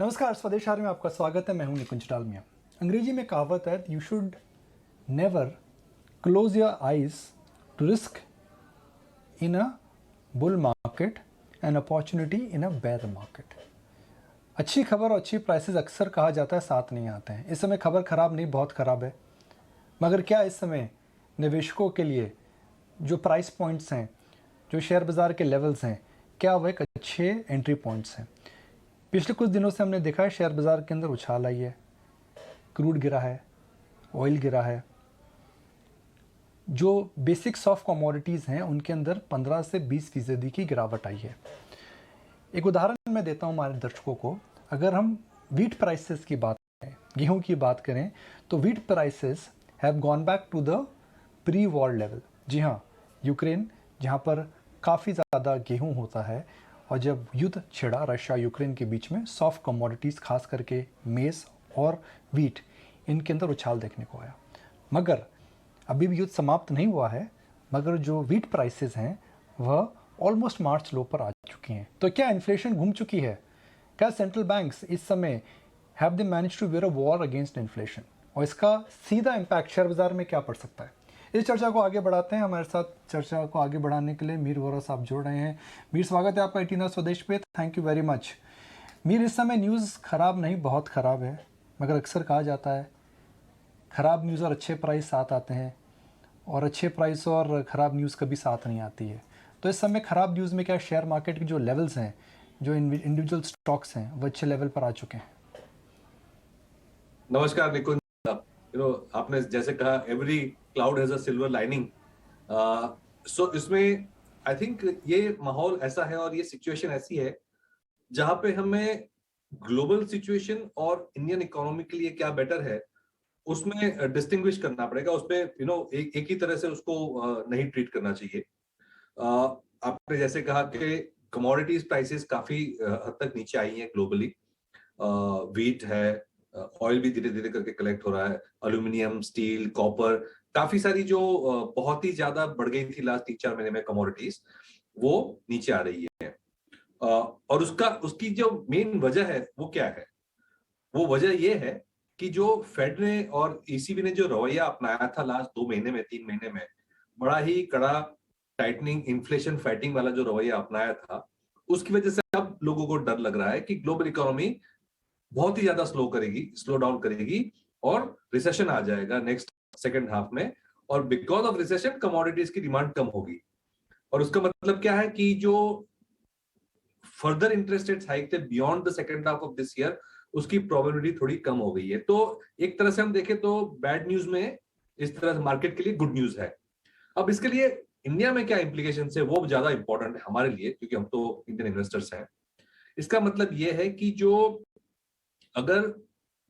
नमस्कार, स्वदेश आर्य में आपका स्वागत है। मैं हूं निकुंज डालमिया। अंग्रेजी में कहावत है, you should never close your eyes to risk in a bull market and opportunity in a bear market. अच्छी खबर और अच्छी प्राइसेस अक्सर कहा जाता है साथ नहीं आते हैं। इस समय खबर खराब नहीं, बहुत ख़राब है। मगर क्या इस समय निवेशकों के लिए जो प्राइस पॉइंट्स हैं, जो शेयर बाज़ार के लेवल्स हैं, क्या वह एक अच्छे एंट्री पॉइंट्स हैं? पिछले कुछ दिनों से हमने देखा है शेयर बाज़ार के अंदर उछाल आई है, क्रूड गिरा है, ऑयल गिरा है। जो बेसिक सॉफ्ट कमोडिटीज़ हैं उनके अंदर 15 से 20% की गिरावट आई है। एक उदाहरण मैं देता हूं हमारे दर्शकों को। अगर हम वीट प्राइसेस की बात करें, गेहूं की बात करें, तो wheat prices have gone back to the pre war level. जी हाँ, यूक्रेन जहां पर काफ़ी ज़्यादा गेहूं होता है, और जब युद्ध छिड़ा रशिया यूक्रेन के बीच में, सॉफ्ट कमोडिटीज़ खास करके मेज़ और वीट, इनके अंदर उछाल देखने को आया। मगर अभी भी युद्ध समाप्त नहीं हुआ है, मगर जो वीट प्राइसेस हैं वह ऑलमोस्ट मार्च लो पर आ चुकी हैं। तो क्या इन्फ्लेशन घूम चुकी है? क्या सेंट्रल बैंक्स इस समय have they manage to wear a war against inflation, और इसका सीधा इम्पैक्ट शेयर बाजार में क्या पड़ सकता है? इस चर्चा को आगे बढ़ाते हैं। हमारे साथ चर्चा को आगे बढ़ाने के लिए मीर वोरा साहब जुड़ रहे हैं। मीर, स्वागत है आपका 18 स्वदेश पे। Thank you very much. Mir, इस समय न्यूज़ ख़राब नहीं, बहुत ख़राब है। मगर अक्सर कहा जाता है ख़राब न्यूज़ और अच्छे प्राइस साथ आते हैं, और अच्छे प्राइस और ख़राब न्यूज़ कभी साथ नहीं आती है। तो इस समय ख़राब न्यूज़ में क्या शेयर मार्केट के जो लेवल्स हैं, जो इंडिविजुअल स्टॉक्स हैं, वो अच्छे लेवल पर आ चुके हैं? नमस्कार निकुंज। आपने जैसे कहा, every cloud has a silver lining. So इसमें आई थिंक ये माहौल ऐसा है और ये सिचुएशन ऐसी है जहां पे हमें ग्लोबल सिचुएशन और इंडियन इकोनॉमी के लिए क्या बेटर है उसमें डिस्टिंग्विश करना पड़ेगा। उसमें एक ही तरह से उसको नहीं ट्रीट करना चाहिए। आपने जैसे कहा कि कमोडिटीज प्राइसेस काफी हद तक नीचे आई हैं ग्लोबली। वीट है, ऑयल भी धीरे धीरे करके कलेक्ट हो रहा है, एल्यूमिनियम, स्टील, कॉपर, काफी सारी जो बहुत ही ज्यादा बढ़ गई थी लास्ट 3-4 महीने में कमोडिटीज, वो नीचे आ रही है। और उसकी जो मेन वजह है वो क्या है? वो वजह ये है कि जो फेड ने और ईसीबी ने जो रवैया अपनाया था लास्ट 2 महीने में, 3 महीने में, बड़ा ही कड़ा टाइटनिंग, इन्फ्लेशन फाइटिंग वाला जो रवैया अपनाया था, उसकी वजह से अब लोगों को डर लग रहा है कि ग्लोबल इकोनॉमी बहुत ही ज्यादा स्लो डाउन करेगी और रिसेशन आ जाएगा नेक्स्ट सेकंड हाफ में। और बिकॉज ऑफ रिसेशन कमोडिटीज की डिमांड कम होगी। और उसका मतलब क्या है कि जो फर्दर इंटरेस्ट रेट्स हाइक थे beyond the second half of this year, उसकी प्रोबेबिलिटी थोड़ी कम हो गई है। तो एक तरह से हम देखें तो बैड न्यूज में इस तरह मार्केट के लिए गुड न्यूज है। अब इसके लिए इंडिया में क्या इंप्लीकेशन है वो ज्यादा इंपॉर्टेंट है हमारे लिए, क्योंकि हम तो इंडियन इन्वेस्टर्स हैं। इसका मतलब ये है कि अगर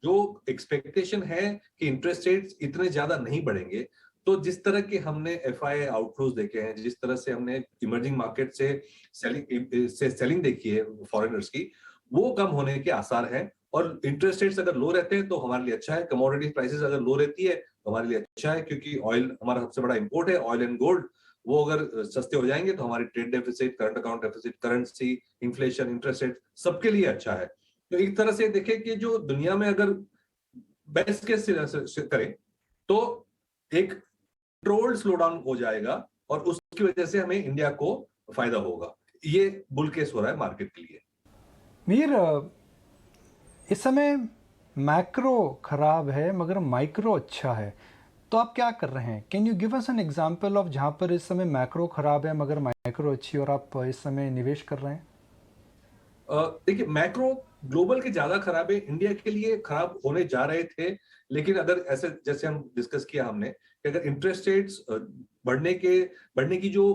जो एक्सपेक्टेशन है कि इंटरेस्ट रेट्स इतने ज्यादा नहीं बढ़ेंगे, तो जिस तरह के हमने एफआईआई आउटफ्लोज देखे हैं, जिस तरह से हमने इमर्जिंग मार्केट से सेलिंग देखी है फॉरेनर्स की, वो कम होने के आसार हैं। और इंटरेस्ट रेट्स अगर लो रहते हैं तो हमारे लिए अच्छा है। कमोडिटी प्राइसेस अगर लो रहती है तो हमारे लिए अच्छा है, क्योंकि ऑयल हमारा सबसे बड़ा इंपोर्ट है, ऑयल एंड गोल्ड। वो अगर सस्ते हो जाएंगे तो हमारी trade deficit, current account deficit, currency, inflation, interest rate सबके लिए अच्छा है। तो एक तरह से देखें कि जो दुनिया में अगर बेस्ट केस करें तो एक कंट्रोल्ड स्लो डाउन हो जाएगा और उसकी वजह से हमें इंडिया को फायदा होगा। ये बुल केस हो रहा है मार्केट के लिए। मीर, इस समय मैक्रो खराब है मगर माइक्रो अच्छा है, तो आप क्या कर रहे हैं? Can you give us an example of जहां पर इस समय मैक्रो खराब है मगर माइक्रो अच्छी, और आप इस समय निवेश कर रहे हैं? देखिए, मैक्रो ग्लोबल के ज्यादा खराब है, इंडिया के लिए खराब होने जा रहे थे। लेकिन अगर ऐसे जैसे हम डिस्कस किया हमने कि अगर इंटरेस्ट रेट्स बढ़ने की जो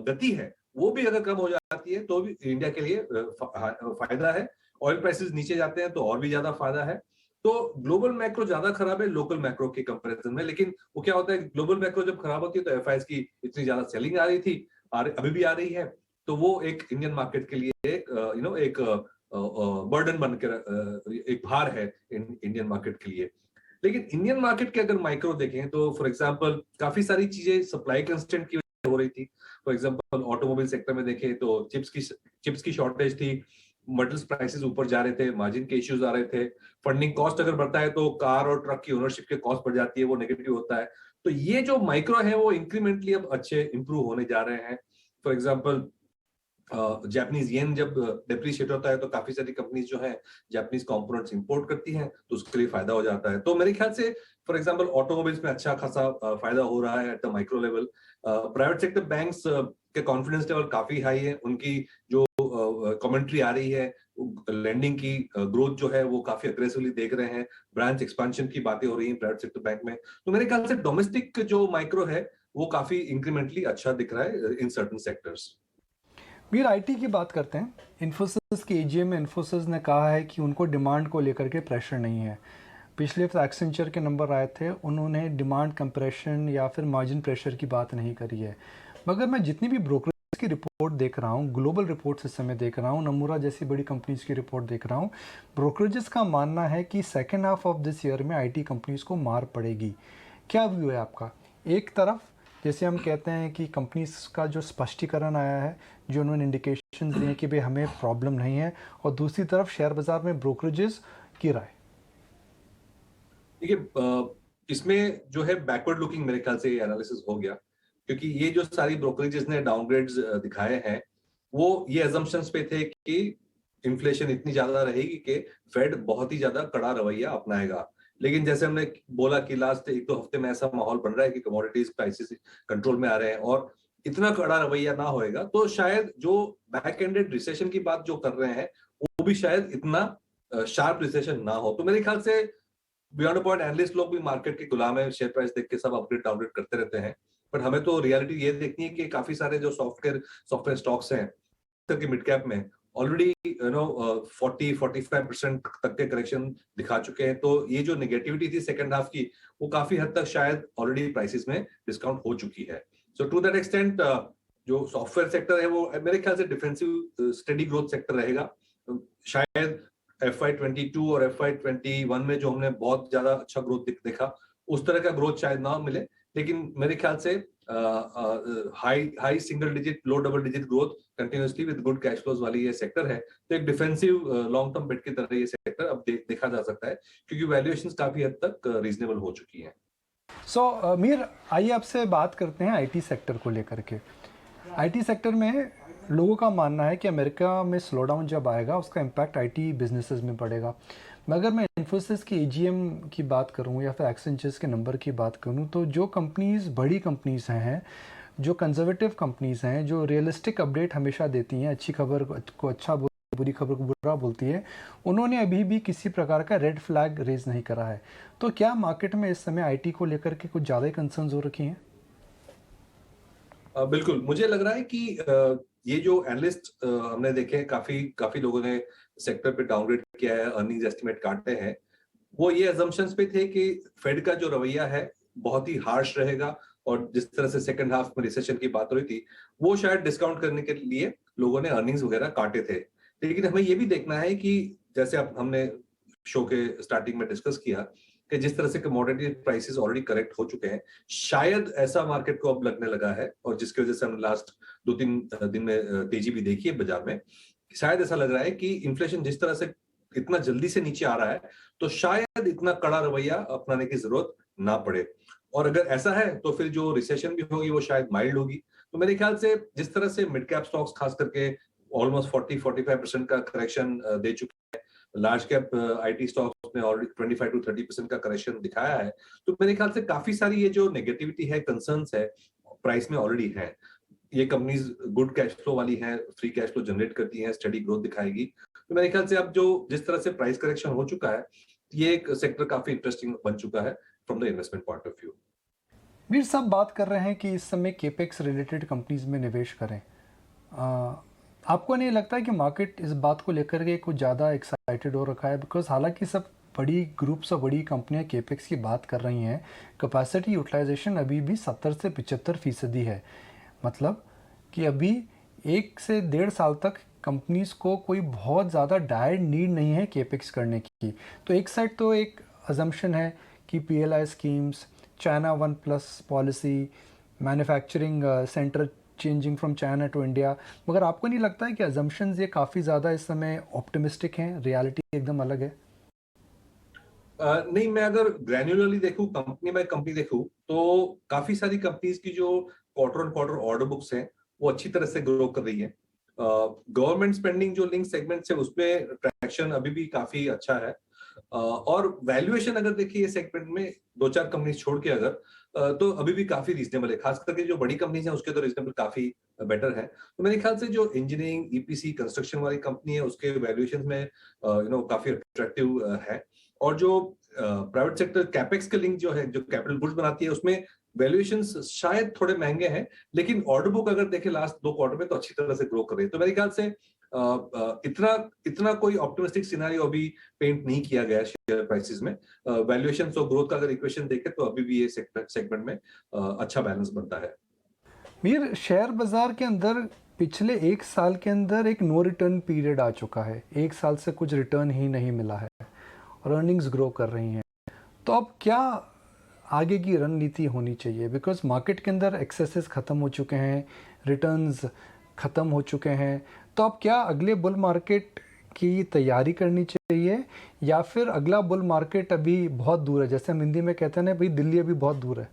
गति है वो भी अगर कम हो जाती है तो भी इंडिया के लिए फायदा है। ऑयल प्राइसेस नीचे जाते हैं तो और भी ज्यादा फायदा है। तो ग्लोबल मैक्रो ज्यादा खराब है लोकल मैक्रो के कंपैरिजन में। लेकिन वो क्या होता है, ग्लोबल मैक्रो जब खराब होती है तो एफआईआईज की इतनी ज्यादा सेलिंग आ रही थी, अभी भी आ रही है, तो वो एक इंडियन मार्केट के लिए एक बर्डन बनकर एक भार है इंडियन मार्केट के लिए। लेकिन इंडियन मार्केट के अगर माइक्रो देखें तो फॉर एग्जांपल काफी सारी चीजें सप्लाई कंस्ट्रेंट की वजह से हो रही थी। फॉर एग्जांपल ऑटोमोबाइल सेक्टर में देखें तो चिप्स की शॉर्टेज थी, मेटल्स प्राइसेस ऊपर जा रहे थे, मार्जिन के इश्यूज आ रहे थे, फंडिंग कॉस्ट अगर बढ़ता है तो कार और ट्रक की ओनरशिप के कॉस्ट बढ़ जाती है, वो नेगेटिव होता है। तो ये जो माइक्रो है वो इंक्रीमेंटली अब अच्छे इंप्रूव होने जा रहे हैं। फॉर एग्जांपल जापानीज येन जब डेप्रिशिएट होता है तो काफी सारी कंपनीज जो है जापानीज कंपोनेंट्स इंपोर्ट करती हैं, तो उसके लिए फायदा हो जाता है। तो मेरे ख्याल से फॉर एग्जांपल ऑटोमोबाइल्स में अच्छा खासा फायदा हो रहा है at the micro level. Private sector banks के कॉन्फिडेंस लेवल काफी हाई है, उनकी जो कमेंट्री आ रही है, लैंडिंग की ग्रोथ जो है वो काफी अग्रेसिवली देख रहे हैं, ब्रांच एक्सपेंशन की बातें हो रही हैं प्राइवेट सेक्टर बैंक में। तो मेरे ख्याल से डोमेस्टिक जो माइक्रो है वो काफी इंक्रीमेंटली अच्छा दिख रहा है in certain sectors. Veer IT की बात करते हैं। इन्फोसिस के एजीएम में इन्फोसिस ने कहा है कि उनको डिमांड को लेकर के प्रेशर नहीं है। पिछले हफ्ते एक्सेंचर के नंबर आए थे, उन्होंने डिमांड कंप्रेशन या फिर मार्जिन प्रेशर की बात नहीं करी है। मगर मैं जितनी भी ब्रोकरेज की रिपोर्ट देख रहा हूँ, ग्लोबल रिपोर्ट्स इस समय देख रहा हूँ, नमूरा जैसी बड़ी कंपनीज की रिपोर्ट देख रहा हूँ, ब्रोकरेजेस का मानना है कि second half of this year में आईटी कंपनीज को मार पड़ेगी। क्या व्यू है आपका? एक तरफ जैसे हम कहते हैं कि कंपनीज का जो स्पष्टीकरण आया है, जो उन्होंने इंडिकेशन दिए कि भाई हमें प्रॉब्लम नहीं है, और दूसरी तरफ शेयर बाजार में ब्रोकरेजेस की राय। देखिए, इसमें जो है बैकवर्ड लुकिंग मेरे ख्याल से एनालिसिस हो गया, क्योंकि ये जो सारी ब्रोकरेजेस ने डाउनग्रेड्स दिखाए हैं वो ये अजम्पशंस पे थे कि इन्फ्लेशन इतनी ज्यादा रहेगी कि फेड बहुत ही ज्यादा कड़ा रवैया अपनाएगा। लेकिन जैसे हमने बोला कि लास्ट एक दो हफ्ते में ऐसा माहौल बन रहा है कि कमोडिटीज प्राइसेस कंट्रोल में आ रहे हैं और इतना कड़ा रवैया ना होएगा, तो शायद जो बैक एंडेड रिसेशन की बात जो कर रहे हैं वो भी शायद इतना शार्प रिसेशन ना हो। तो मेरे ख्याल से बियॉन्ड पॉइंट एनालिस्ट लोग भी मार्केट के गुलाम है, शेयर प्राइस देख के सब अपग्रेड डाउनग्रेड करते रहते हैं। बट हमें तो रियलिटी ये देखनी है कि काफी सारे जो सॉफ्टवेयर स्टॉक्स हैं की मिड कैप में ऑलरेडी 40-45% तक के करेक्शन दिखा चुके हैं। तो ये जो नेगेटिविटी थी सेकंड हाफ की, वो काफी हद तक शायद ऑलरेडी प्राइसेस में डिस्काउंट हो चुकी है। सो टू दैट एक्सटेंट जो सॉफ्टवेयर सेक्टर है वो मेरे ख्याल से डिफेंसिव स्टेडी ग्रोथ सेक्टर रहेगा। शायद FY22 और FY21 में जो हमने बहुत ज्यादा अच्छा ग्रोथ देखा, उस तरह का ग्रोथ शायद ना मिले, लेकिन मेरे ख्याल से high single digit low double digit growth continuously with good cash flows वाली ये सेक्टर है। तो एक डिफेंसिव लॉन्ग टर्म बेट की तरह ये सेक्टर अब देखा जा सकता है, क्योंकि वैल्यूएशंस काफी हद तक रीजनेबल हो चुकी हैं। सो मीर, आइए आपसे बात करते हैं आईटी सेक्टर को लेकर के। आईटी सेक्टर में लोगों का मानना है कि अमेरिका में स्लोडाउन जब आएगा उसका इम्पैक्ट आईटी बिजनेसेस में पड़ेगा। मगर मैं इन्फोसिस की एजीएम की बात करूं या फिर एक्सेंचर्स के नंबर की बात करूं, तो जो कंपनीज बड़ी कंपनीज हैं, जो कंजर्वेटिव कंपनीज हैं, जो रियलिस्टिक अपडेट हमेशा देती हैं, अच्छी खबर को अच्छा बुरी खबर को बुरा बोलती है, उन्होंने अभी भी किसी प्रकार का रेड फ्लैग रेज नहीं करा है। तो क्या मार्केट में इस समय आईटी को लेकर के कुछ ज़्यादा ही कंसर्न्स हो रखी हैं? बिल्कुल, मुझे लग रहा है कि ये जो एनालिस्ट हमने देखे काफी काफी लोगों ने सेक्टर पे डाउनग्रेड किया है, अर्निंग्स एस्टिमेट काटे हैं, वो ये अजम्पशंस पे थे कि फेड का जो रवैया है बहुत ही हार्श रहेगा, और जिस तरह से सेकंड हाफ में रिसेशन की बात हो रही थी वो शायद डिस्काउंट करने के लिए लोगों ने अर्निंग्स वगैरह काटे थे। लेकिन हमें ये भी देखना है कि जैसे अब हमने शो के स्टार्टिंग में डिस्कस किया कि जिस तरह से कमोडिटी प्राइसेस ऑलरेडी करेक्ट हो चुके हैं, शायद ऐसा मार्केट को अब लगने लगा है, और जिसकी वजह से हमने लास्ट 2-3 दिन में तेजी भी देखी है बाजार में, शायद ऐसा लग रहा है कि इन्फ्लेशन जिस तरह से इतना जल्दी से नीचे आ रहा है तो शायद इतना कड़ा रवैया अपनाने की जरूरत ना पड़े। और अगर ऐसा है तो फिर जो रिसेशन भी होगी वो शायद माइल्ड होगी। तो मेरे ख्याल से जिस तरह से मिड कैप स्टॉक्स खास करके ऑलमोस्ट 40-45% का करेक्शन दे चुके हैं, लार्ज कैप आईटी स्टॉक्स ने ऑलरेडी 25-30% का करेक्शन दिखाया है, तो मेरे ख्याल से काफी सारी ये जो नेगेटिविटी है, कंसर्न्स है, प्राइस में ऑलरेडी है। ये कंपनीज गुड कैश फ्लो वाली हैं, फ्री कैश फ्लो जनरेट करती हैं, स्टडी ग्रोथ दिखाएगी। तो मेरे ख्याल से अब जो जिस तरह से प्राइस करेक्शन हो चुका है, ये एक सेक्टर काफी इंटरेस्टिंग बन चुका है from the investment point of view. Veer, सब बात कर रहे हैं कि इस समय केपेक्स रिलेटेड कंपनीज में निवेश करें। आपको नहीं लगता है कि मार्केट इस बात को लेकर के कुछ ज़्यादा एक्साइटेड हो रखा है? बिकॉज हालांकि सब बड़ी ग्रुप्स और बड़ी कंपनियां केपेक्स की बात कर रही हैं, कैपेसिटी यूटिलाइजेशन अभी भी 70 से 75% है। मतलब कि अभी 1 से 1.5 साल तक कंपनीज को कोई बहुत ज़्यादा डायर नीड नहीं है केपेक्स करने की। तो एक साइड तो एक अजम्पशन है कि PLI schemes, China 1+ policy, manufacturing centre changing from China to India, मगर आपको नहीं लगता है कि अजम्पशंस ये काफ़ी ज़्यादा इस समय ऑप्टिमिस्टिक हैं, रियलिटी एकदम अलग है? नहीं, मैं अगर ग्रैन्युलरली देखूं, कंपनी बाय कंपनी देखूं, तो काफी सारी कंपनीज की जो quarter on quarter order books हैं वो अच्छी तरह से ग्रो कर रही है। गवर्नमेंट स्पेंडिंग जो लिंक सेगमेंट है उसमें ट्रैक्शन अभी भी काफी अच्छा है। और वैल्यूएशन अगर देखिए ये सेगमेंट में दो चार कंपनीज छोड़ के अगर तो अभी भी काफी रीजनेबल है, खास करके जो बड़ी कंपनीज हैं उसके तो रीजनेबल काफी बेटर है। तो मेरे ख्याल से जो इंजीनियरिंग ईपीसी कंस्ट्रक्शन वाली कंपनी है उसके वैल्यूएशन में काफी अट्रैक्टिव है। और जो प्राइवेट सेक्टर कैपेक्स के लिंक जो है, जो कैपिटल गुड्स बनाती है, उसमें वैल्यूएशंस शायद थोड़े महंगे हैं, लेकिन ऑर्डर बुक अगर देखें लास्ट 2 क्वार्टर में तो अच्छी तरह से ग्रो कर रही है। तो मेरे ख्याल से इतना इतना कोई ऑप्टिमिस्टिक सिनेरियो अभी पेंट नहीं किया गया है शेयर प्राइसेस में। वैल्यूएशंस और ग्रोथ का अगर इक्वेशन देखें तो अभी भी ये सेगमेंट में अच्छा बैलेंस बनता है। मीर, शेयर बाजार के अंदर पिछले 1 साल के अंदर एक नो रिटर्न पीरियड आ चुका है, 1 साल से कुछ रिटर्न ही नहीं मिला है और अर्निंग्स ग्रो कर रही हैं। तो अब क्या आगे की रणनीति होनी चाहिए? बिकॉज मार्केट के अंदर एक्सेसेस ख़त्म हो चुके हैं, रिटर्न्स ख़त्म हो चुके हैं। तो अब क्या अगले बुल मार्केट की तैयारी करनी चाहिए, या फिर अगला बुल मार्केट अभी बहुत दूर है? जैसे हम हिंदी में कहते हैं ना भाई, दिल्ली अभी बहुत दूर है।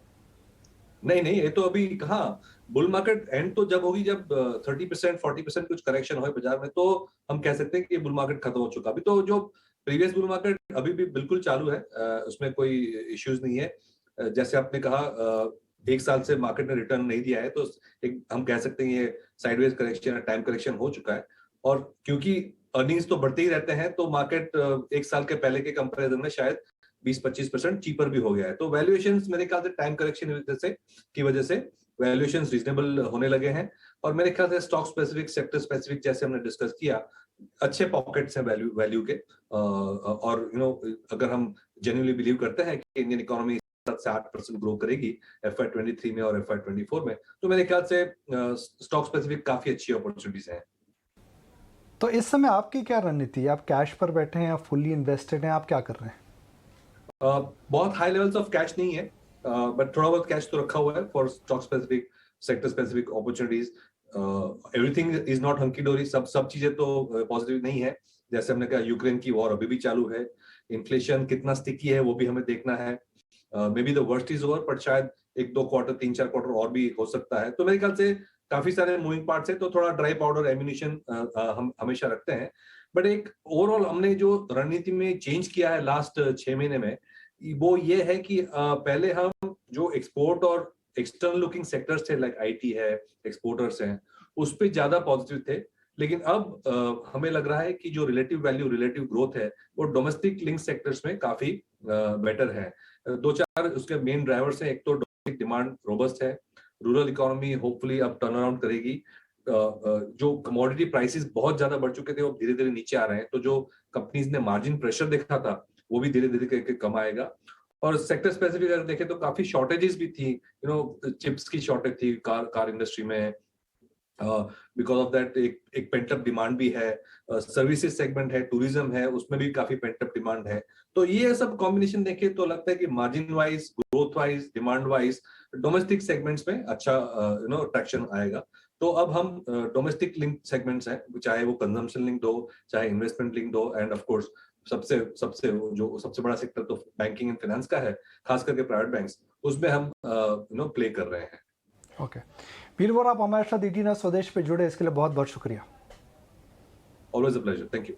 नहीं नहीं, ये तो अभी कहाँ, बुल मार्केट एंड तो जब होगी जब 30% 40% कुछ करेक्शन हो बाजार में, तो हम कह सकते हैं कि बुल मार्केट खत्म हो चुका। अभी तो जो प्रीवियस बुल मार्केट अभी भी बिल्कुल चालू है, उसमें कोई इश्यूज नहीं है। जैसे आपने कहा 1 साल से मार्केट ने रिटर्न नहीं दिया है, तो एक हम कह सकते हैं ये साइडवेज करेक्शन, टाइम करेक्शन हो चुका है। और क्योंकि अर्निंग्स तो बढ़ते ही रहते हैं, तो मार्केट 1 साल के पहले के कंपेरिजन में शायद 20-25% चीपर भी हो गया है। तो वैल्यूएशंस मेरे ख्याल से टाइम करेक्शन की वजह से वैल्यूएशंस रीजनेबल होने लगे हैं। और मेरे ख्याल से स्टॉक स्पेसिफिक, सेक्टर स्पेसिफिक, जैसे हमने डिस्कस किया, अच्छे पॉकेट्स हैं वैल्यू के। और अगर हम जेन्युइनली बिलीव करते हैं कि इंडियन इकोनॉमी 7 से 8% ग्रो करेगी FY23 में और FY24 में, तो मेरे ख्याल से स्टॉक स्पेसिफिक काफी अच्छी अपॉर्चुनिटीज हैं। तो इस समय आपकी क्या रणनीति है? आप कैश पर बैठे हैं, आप फुल्ली इन्वेस्टेड हैं, आप क्या कर रहे हैं? बहुत हाई लेवल्स ऑफ कैश नहीं है, बट थोड़ा बहुत कैश तो रखा हुआ है for stock specific, sector specific opportunities. Everything is not hunky dory, सब चीजें तो पॉजिटिव नहीं है। जैसे हमने कहा, यूक्रेन की वॉर अभी भी चालू है, इन्फ्लेशन कितना स्टिकी है वो भी हमें देखना है। May be the worst is over, but शायद 1-2 क्वार्टर, 3-4 क्वार्टर और भी हो सकता है। तो मेरे ख्याल से काफी सारे मूविंग पार्ट्स है, तो थोड़ा ड्राई पाउडर एम्यूनिशन हम हमेशा रखते हैं। बट एक ओवरऑल हमने जो रणनीति में चेंज किया है लास्ट 6 महीने में, वो ये है कि पहले हम जो एक्सपोर्ट और एक्सटर्नल लुकिंग सेक्टर्स थे, लाइक आईटी है, एक्सपोर्टर्स हैं, उस पे ज्यादा पॉजिटिव थे। लेकिन अब हमें लग रहा है कि जो रिलेटिव वैल्यू, रिलेटिव ग्रोथ है, वो डोमेस्टिक लिंक सेक्टर्स में काफी बेटर है। 2-4 उसके मेन ड्राइवर्स हैं। एक तो डोमेस्टिक डिमांड रोबस्ट है, रूरल इकोनॉमी होपफुली अब टर्न अराउंड करेगी। जो कमोडिटी प्राइसेस बहुत ज्यादा बढ़ चुके थे वो धीरे धीरे नीचे आ रहे हैं, तो जो कंपनीज ने मार्जिन प्रेशर देखा था वो भी धीरे धीरे करके कम आएगा। और सेक्टर स्पेसिफिक अगर देखें तो काफी शॉर्टेजेस भी थी, चिप्स की शॉर्टेज थी कार इंडस्ट्री में। बिकॉज ऑफ दैट एक पेंटअप डिमांड भी है। सर्विसेज सेगमेंट है, टूरिज्म है, उसमें भी काफी पेंटअप डिमांड है। तो ये सब कॉम्बिनेशन देखें तो लगता है कि margin wise, growth wise, demand wise domestic segments में अच्छा ट्रैक्शन आएगा। तो अब हम डोमेस्टिक लिंक सेगमेंट्स हैं, चाहे वो कंजम्पशन लिंक्ड हो, चाहे इन्वेस्टमेंट लिंक्ड हो, एंड ऑफ कोर्स सबसे बड़ा सेक्टर तो बैंकिंग एंड फाइनेंस का है, खास करके प्राइवेट बैंक्स, उसमें हम प्ले कर रहे हैं। ओके वीरवर, आप हमारे साथ ईटी ना स्वदेश पे जुड़े, इसके लिए बहुत बहुत शुक्रिया। Always a pleasure, thank you.